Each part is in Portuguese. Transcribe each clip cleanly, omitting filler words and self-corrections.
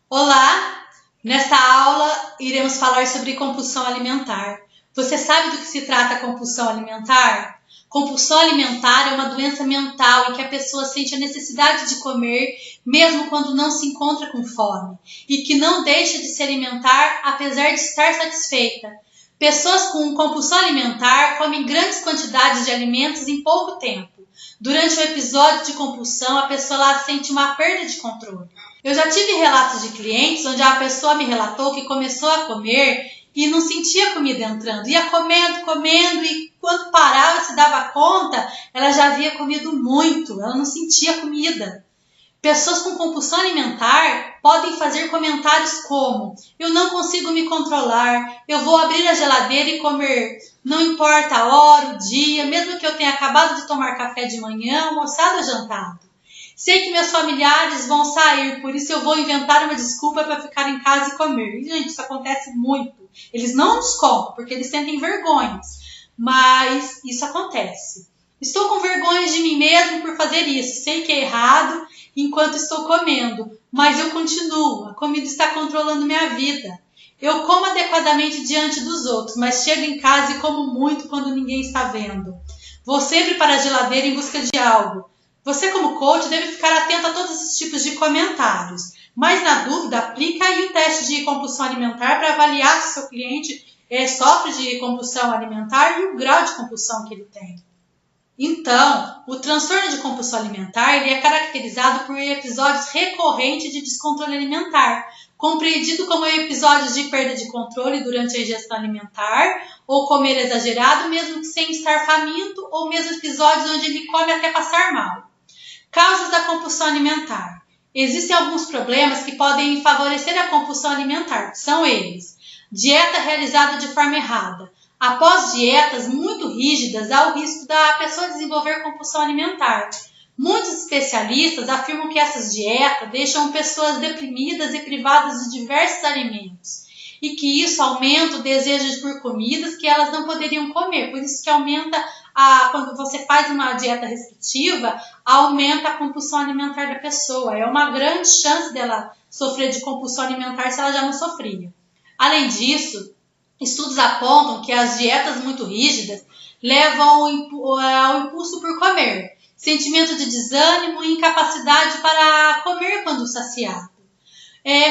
Olá! Nesta aula iremos falar sobre compulsão alimentar. Você sabe do que se trata a compulsão alimentar? Compulsão alimentar é uma doença mental em que a pessoa sente a necessidade de comer mesmo quando não se encontra com fome e que não deixa de se alimentar apesar de estar satisfeita. Pessoas com compulsão alimentar comem grandes quantidades de alimentos em pouco tempo. Durante o episódio de compulsão, a pessoa sente uma perda de controle. Eu já tive relatos de clientes onde a pessoa me relatou que começou a comer e não sentia comida entrando. Ia comendo e quando parava, se dava conta, ela já havia comido muito, ela não sentia comida. Pessoas com compulsão alimentar podem fazer comentários como: eu não consigo me controlar, eu vou abrir a geladeira e comer, não importa a hora, o dia, mesmo que eu tenha acabado de tomar café de manhã, almoçado ou jantado. Sei que meus familiares vão sair, por isso eu vou inventar uma desculpa para ficar em casa e comer. E, gente, isso acontece muito. Eles não nos contam, porque eles sentem vergonhas, mas isso acontece. Estou com vergonha de mim mesmo por fazer isso, sei que é errado enquanto estou comendo, mas eu continuo, a comida está controlando minha vida. Eu como adequadamente diante dos outros, mas chego em casa e como muito quando ninguém está vendo. Vou sempre para a geladeira em busca de algo. Você, como coach, deve ficar atento a todos esses tipos de comentários, mas na dúvida, aplica aí o teste de compulsão alimentar para avaliar se seu cliente sofre de compulsão alimentar e o grau de compulsão que ele tem. Então, o transtorno de compulsão alimentar ele é caracterizado por episódios recorrentes de descontrole alimentar, compreendido como episódios de perda de controle durante a ingestão alimentar, ou comer exagerado mesmo que sem estar faminto, ou mesmo episódios onde ele come até passar mal. Causas da compulsão alimentar. Existem alguns problemas que podem favorecer a compulsão alimentar, são eles: dieta realizada de forma errada. Após dietas muito rígidas, há o risco da pessoa desenvolver compulsão alimentar. Muitos especialistas afirmam que essas dietas deixam pessoas deprimidas e privadas de diversos alimentos e que isso aumenta o desejo por comidas que elas não poderiam comer. Por isso que aumenta, quando você faz uma dieta restritiva, aumenta a compulsão alimentar da pessoa. É uma grande chance dela sofrer de compulsão alimentar se ela já não sofria. Além disso, estudos apontam que as dietas muito rígidas levam ao impulso por comer, sentimento de desânimo e incapacidade para comer quando saciado.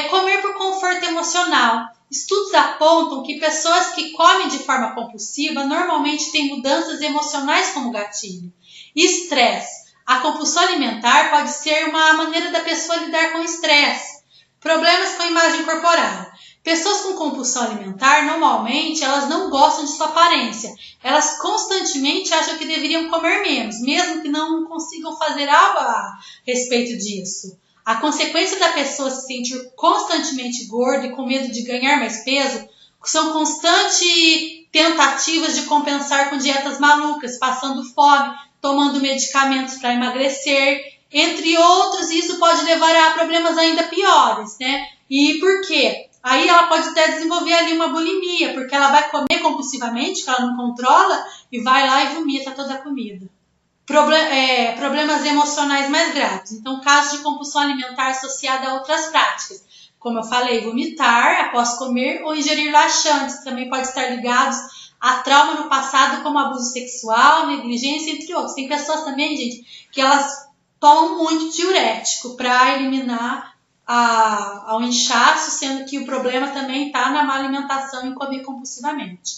Comer por conforto emocional. Estudos apontam que pessoas que comem de forma compulsiva normalmente têm mudanças emocionais como gatilho. Estresse. A compulsão alimentar pode ser uma maneira da pessoa lidar com o estresse. Problemas com a imagem corporal. Pessoas com compulsão alimentar, normalmente, elas não gostam de sua aparência. Elas constantemente acham que deveriam comer menos, mesmo que não consigam fazer algo a respeito disso. A consequência da pessoa se sentir constantemente gorda e com medo de ganhar mais peso são constantes tentativas de compensar com dietas malucas, passando fome, tomando medicamentos para emagrecer, entre outros, e isso pode levar a problemas ainda piores, né? E por quê? Aí ela pode até desenvolver ali uma bulimia, porque ela vai comer compulsivamente, que ela não controla, e vai lá e vomita toda a comida. Problemas emocionais mais graves. Então, casos de compulsão alimentar associada a outras práticas, como eu falei, vomitar após comer ou ingerir laxantes, também pode estar ligados a trauma no passado, como abuso sexual, negligência, entre outros. Tem pessoas também, gente, que elas tomam muito diurético para eliminar ao inchaço, sendo que o problema também está na má alimentação e comer compulsivamente.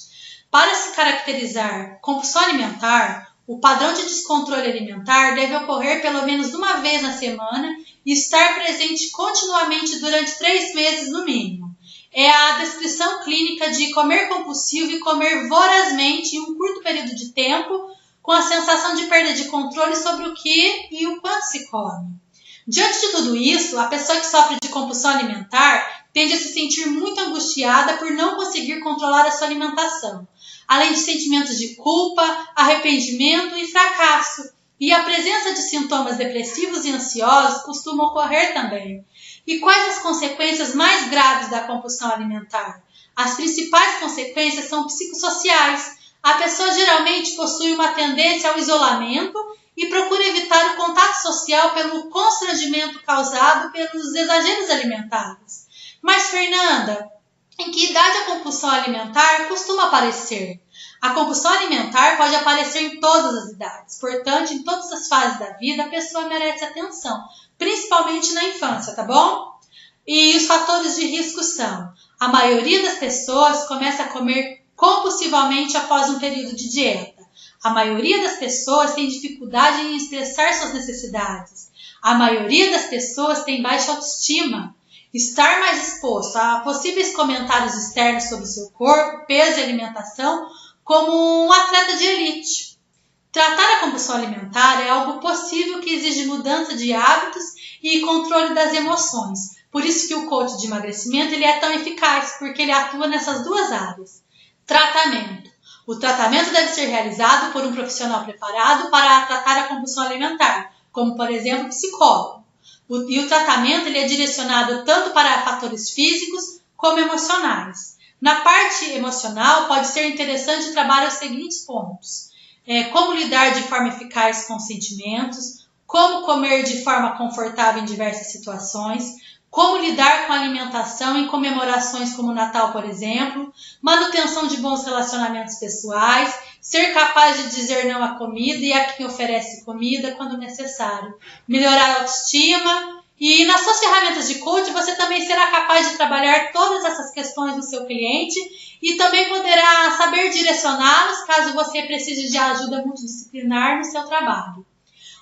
Para se caracterizar compulsão alimentar, o padrão de descontrole alimentar deve ocorrer pelo menos uma vez na semana e estar presente continuamente durante 3 meses no mínimo. É a descrição clínica de comer compulsivo e comer vorazmente em um curto período de tempo, com a sensação de perda de controle sobre o que e o quanto se come. Diante de tudo isso, a pessoa que sofre de compulsão alimentar tende a se sentir muito angustiada por não conseguir controlar a sua alimentação, além de sentimentos de culpa, arrependimento e fracasso. E a presença de sintomas depressivos e ansiosos costuma ocorrer também. E quais as consequências mais graves da compulsão alimentar? As principais consequências são psicossociais. A pessoa geralmente possui uma tendência ao isolamento e procura evitar o contato social pelo constrangimento causado pelos exageros alimentares. Mas, Fernanda, em que idade a compulsão alimentar costuma aparecer? A compulsão alimentar pode aparecer em todas as idades, portanto, em todas as fases da vida, a pessoa merece atenção, principalmente na infância, tá bom? E os fatores de risco são: a maioria das pessoas começa a comer compulsivamente após um período de dieta. A maioria das pessoas tem dificuldade em expressar suas necessidades. A maioria das pessoas tem baixa autoestima. Estar mais exposto a possíveis comentários externos sobre seu corpo, peso e alimentação, como um atleta de elite. Tratar a compulsão alimentar é algo possível que exige mudança de hábitos e controle das emoções. Por isso que o coach de emagrecimento ele é tão eficaz, porque ele atua nessas duas áreas. Tratamento. O tratamento deve ser realizado por um profissional preparado para tratar a compulsão alimentar, como, por exemplo, psicólogo. E o tratamento ele é direcionado tanto para fatores físicos como emocionais. Na parte emocional, pode ser interessante trabalhar os seguintes pontos: como lidar de forma eficaz com os sentimentos, como comer de forma confortável em diversas situações, como lidar com a alimentação em comemorações como o Natal, por exemplo, manutenção de bons relacionamentos pessoais, ser capaz de dizer não à comida e a quem oferece comida quando necessário, melhorar a autoestima. E nas suas ferramentas de coaching você também será capaz de trabalhar todas essas questões do seu cliente e também poderá saber direcioná-los caso você precise de ajuda multidisciplinar no seu trabalho.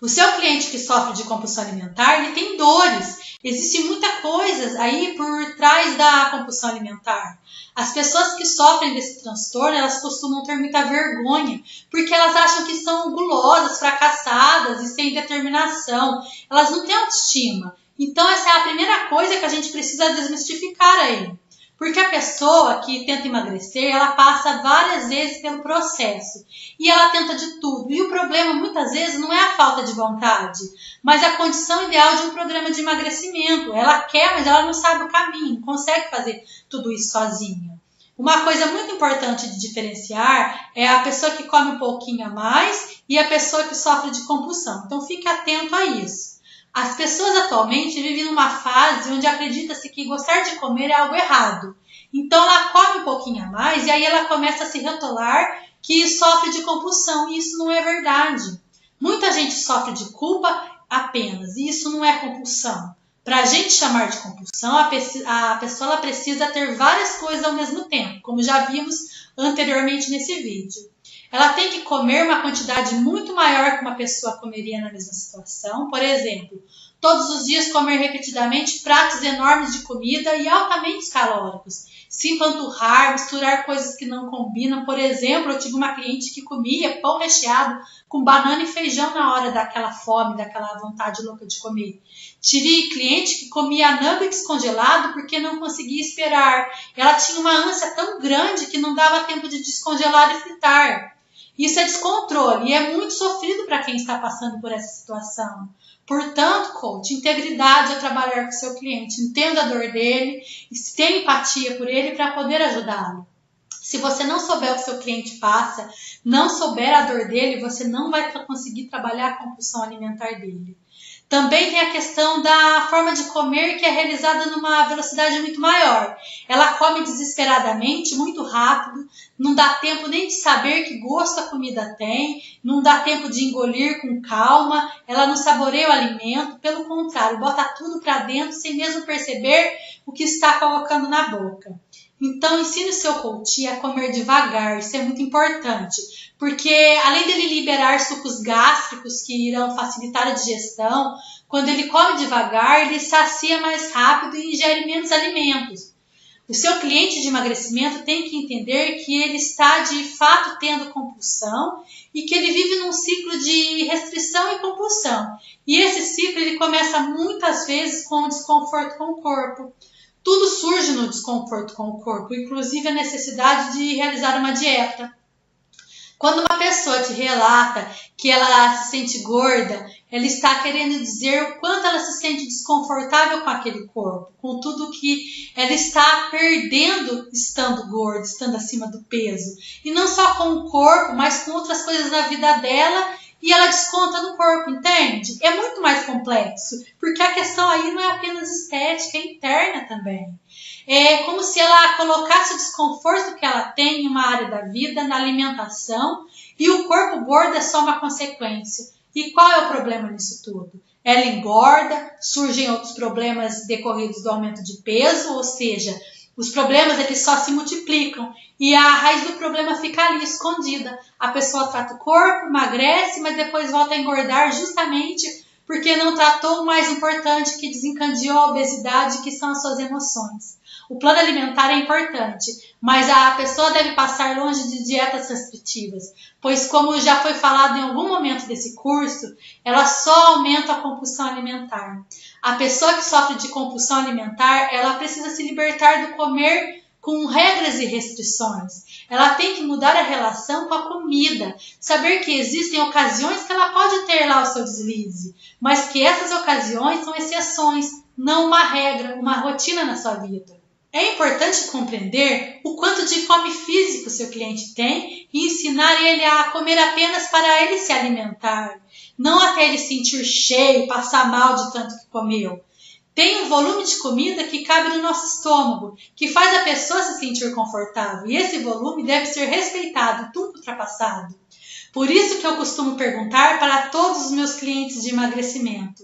O seu cliente que sofre de compulsão alimentar, ele tem dores. Existe muita coisa aí por trás da compulsão alimentar. As pessoas que sofrem desse transtorno, elas costumam ter muita vergonha, porque elas acham que são gulosas, fracassadas e sem determinação. Elas não têm autoestima. Então essa é a primeira coisa que a gente precisa desmistificar aí. Porque a pessoa que tenta emagrecer, ela passa várias vezes pelo processo e ela tenta de tudo. E o problema muitas vezes não é a falta de vontade, mas a condição ideal de um programa de emagrecimento. Ela quer, mas ela não sabe o caminho, não consegue fazer tudo isso sozinha. Uma coisa muito importante de diferenciar é a pessoa que come um pouquinho a mais e a pessoa que sofre de compulsão. Então fique atento a isso. As pessoas atualmente vivem numa fase onde acredita-se que gostar de comer é algo errado. Então ela come um pouquinho a mais e aí ela começa a se rotular que sofre de compulsão, e isso não é verdade. Muita gente sofre de culpa apenas, e isso não é compulsão. Para a gente chamar de compulsão, a pessoa ela precisa ter várias coisas ao mesmo tempo, como já vimos anteriormente nesse vídeo. Ela tem que comer uma quantidade muito maior que uma pessoa comeria na mesma situação. Por exemplo, todos os dias comer repetidamente pratos enormes de comida e altamente calóricos. Se empanturrar, misturar coisas que não combinam. Por exemplo, eu tive uma cliente que comia pão recheado com banana e feijão na hora daquela fome, daquela vontade louca de comer. Tive cliente que comia nuggets congelado porque não conseguia esperar. Ela tinha uma ânsia tão grande que não dava tempo de descongelar e fritar. Isso é descontrole e é muito sofrido para quem está passando por essa situação. Portanto, coach, integridade é trabalhar com o seu cliente, entenda a dor dele e tenha empatia por ele para poder ajudá-lo. Se você não souber o que seu cliente passa, não souber a dor dele, você não vai conseguir trabalhar a compulsão alimentar dele. Também tem a questão da forma de comer, que é realizada numa velocidade muito maior. Ela come desesperadamente, muito rápido, não dá tempo nem de saber que gosto a comida tem, não dá tempo de engolir com calma, ela não saboreia o alimento, pelo contrário, bota tudo para dentro sem mesmo perceber o que está colocando na boca. Então, ensine o seu coach a comer devagar, isso é muito importante, porque além dele liberar sucos gástricos que irão facilitar a digestão, quando ele come devagar, ele sacia mais rápido e ingere menos alimentos. O seu cliente de emagrecimento tem que entender que ele está de fato tendo compulsão e que ele vive num ciclo de restrição e compulsão. E esse ciclo ele começa muitas vezes com o desconforto com o corpo. Tudo surge no desconforto com o corpo, inclusive a necessidade de realizar uma dieta. Quando uma pessoa te relata que ela se sente gorda, ela está querendo dizer o quanto ela se sente desconfortável com aquele corpo, com tudo que ela está perdendo estando gorda, estando acima do peso. E não só com o corpo, mas com outras coisas na vida dela e ela desconta no corpo, entende? É muito mais complexo, porque a questão aí não é apenas estética, é interna também. É como se ela colocasse o desconforto que ela tem em uma área da vida, na alimentação, e o corpo gordo é só uma consequência. E qual é o problema nisso tudo? Ela engorda, surgem outros problemas decorridos do aumento de peso, ou seja, os problemas eles só se multiplicam e a raiz do problema fica ali escondida. A pessoa trata o corpo, emagrece, mas depois volta a engordar justamente porque não tratou o mais importante que desencadeou a obesidade, que são as suas emoções. O plano alimentar é importante, mas a pessoa deve passar longe de dietas restritivas, pois como já foi falado em algum momento desse curso, ela só aumenta a compulsão alimentar. A pessoa que sofre de compulsão alimentar, ela precisa se libertar do comer com regras e restrições. Ela tem que mudar a relação com a comida, saber que existem ocasiões que ela pode ter lá o seu deslize, mas que essas ocasiões são exceções, não uma regra, uma rotina na sua vida. É importante compreender o quanto de fome física o seu cliente tem e ensinar ele a comer apenas para ele se alimentar, não até ele sentir cheio e passar mal de tanto que comeu. Tem um volume de comida que cabe no nosso estômago, que faz a pessoa se sentir confortável, e esse volume deve ser respeitado, nunca ultrapassado. Por isso que eu costumo perguntar para todos os meus clientes de emagrecimento: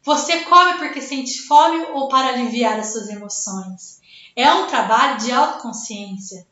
você come porque sente fome ou para aliviar as suas emoções? É um trabalho de autoconsciência.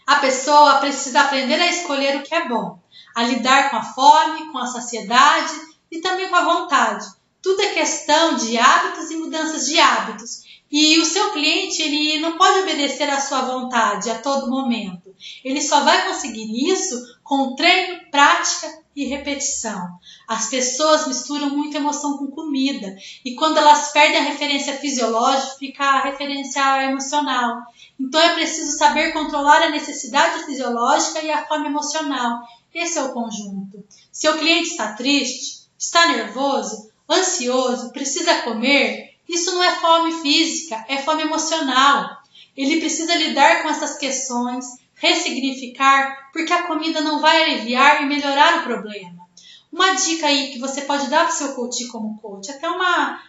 A pessoa precisa aprender a escolher o que é bom, a lidar com a fome, com a saciedade e também com a vontade. Tudo é questão de hábitos e mudanças de hábitos. E o seu cliente ele não pode obedecer à sua vontade a todo momento. Ele só vai conseguir isso com treino, prática e repetição. As pessoas misturam muito emoção com comida. E quando elas perdem a referência fisiológica, fica a referência emocional. Então é preciso saber controlar a necessidade fisiológica e a fome emocional. Esse é o conjunto. Seu cliente está triste, está nervoso, ansioso, precisa comer, isso não é fome física, é fome emocional. Ele precisa lidar com essas questões, ressignificar, porque a comida não vai aliviar e melhorar o problema. Uma dica aí que você pode dar para o seu coach como coach, até uma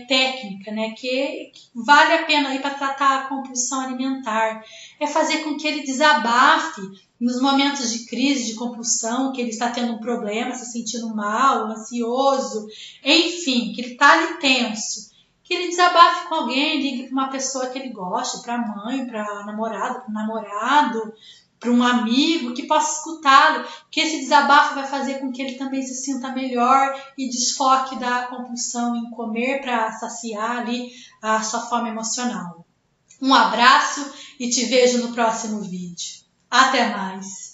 técnica, né, que vale a pena aí para tratar a compulsão alimentar, é fazer com que ele desabafe nos momentos de crise, de compulsão, que ele está tendo um problema, se sentindo mal, ansioso, enfim, que ele está ali tenso, que ele desabafe com alguém, ligue para uma pessoa que ele goste, para a mãe, para a namorada, para o namorado, para um amigo que possa escutá-lo, que esse desabafo vai fazer com que ele também se sinta melhor e desfoque da compulsão em comer para saciar ali a sua fome emocional. Um abraço e te vejo no próximo vídeo. Até mais!